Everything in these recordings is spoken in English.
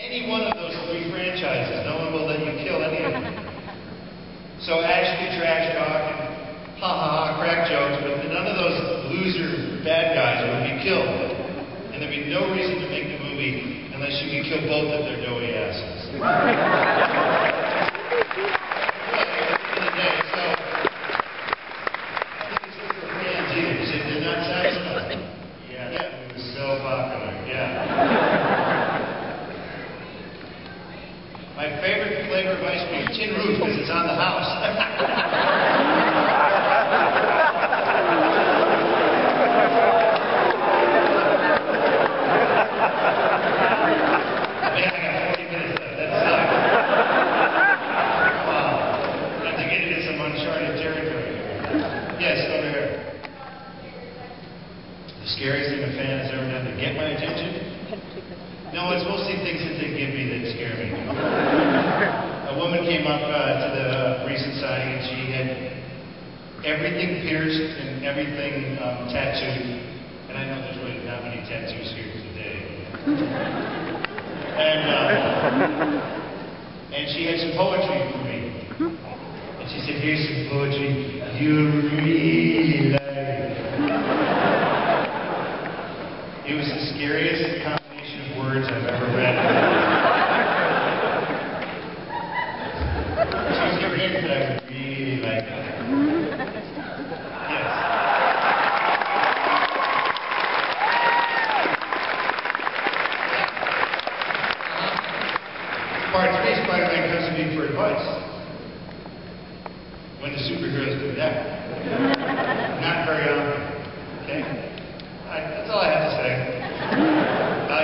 any one of those 3 franchises. No one will let you kill any of them. So Ashley trash talk and ha-ha-ha crack jokes, but none of those loser bad guys would be killed. And there'd be no reason to make the movie unless you could kill both of their doughy asses. My favorite flavor of ice cream, Tin Roof, because it's on the house. Man, I got 40 minutes left. That sucks. Wow. I have to get into some uncharted territory. Yes, over here. The scariest thing a fan has ever done to get my attention? No, it's mostly things that they give me that scare me. A woman came up to the recent signing and she had everything pierced and everything tattooed. And I know there's really not many tattoos here today. And she had some poetry for me. And she said, here's some poetry you really like. It was the scariest words I've ever read. She's giving it that I really like it. Yes. Part 3, Spider-Man comes to me for advice. When the superheroes do that. Not very often. Okay? That's all I have to say.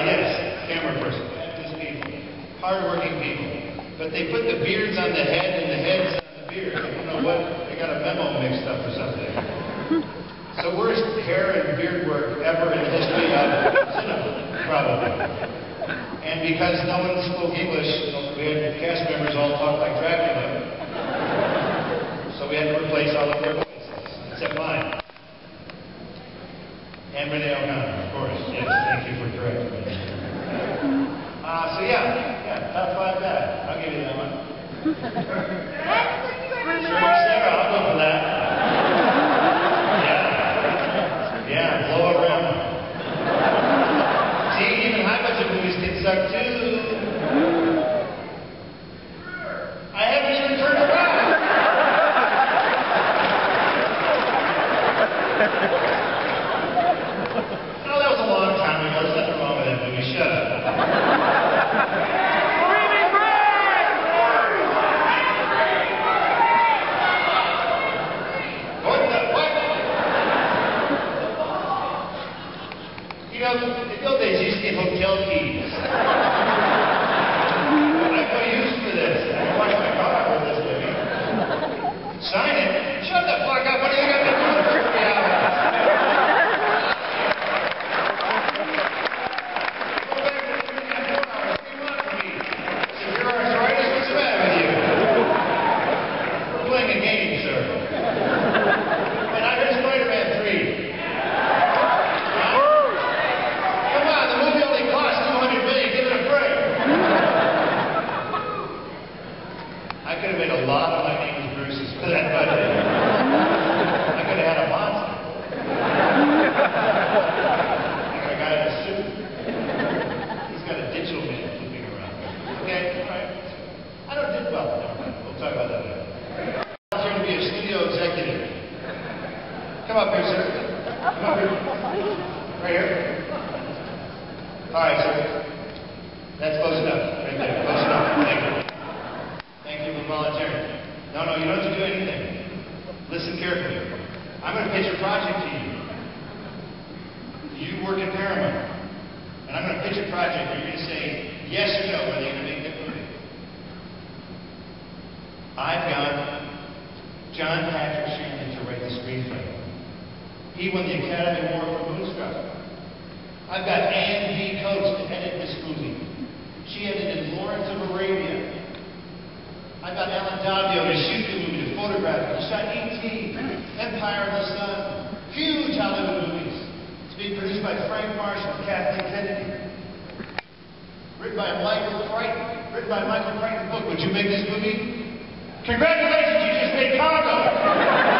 Yes, camera person, fabulous people, hard-working people. But they put the beards on the head and the heads on the beard. I don't know what, they got a memo mixed up or something. So worst hair and beard work ever in the history of cinema, probably. And because no one spoke English, we had cast members all talk like Dracula. So we had to replace all of their voices, except mine. And Renee O'Connor, of course. Yes, thank you for correcting me. So yeah, top 5 bad. I'll give you that one. Sarah, I'll go for that. Yeah, blow a rim. See, even high budget movies can suck too. I haven't even turned around. In the old days, you used to get hotel keys. I have no use for this. I can wash my car with this movie. Sign it? Shut the fuck up. What do you got to do for 3 hours? Go back to 3 and 4 hours. What do you want from me? Severe arthritis? What's the matter with you? We're playing a game, sir. And I heard Spider-Man 3. I could have made a lot of My Name is Bruce's for that budget. I could have had a monster. I got a guy in a suit. He's got a digital man flipping around. Okay, all right. I don't do well. Never mind. We'll talk about that later. I'm here to be a studio executive. Come up here, sir. Come up here. Right here. All right, sir. That's close enough. Right there. Close enough. Thank you. Thank you for volunteering. No, you don't have to do anything. Listen carefully. I'm going to pitch a project to you. You work at Paramount. And I'm going to pitch a project where you're going to say yes or no whether you're going to make that movie. I've got John Patrick Shannon to write the screenplay. He won the Academy Award for Moonstruck. I've got Anne V. Coates to edit this movie. She edited Lawrence of Arabia. I've got Alan Davio to shoot the movie, to photograph it. He shot E.T., Empire of the Sun, huge Hollywood movies. It's being produced by Frank Marshall and Kathleen Kennedy. written by Michael Crichton book. Would you make this movie? Congratulations, you just made Congo!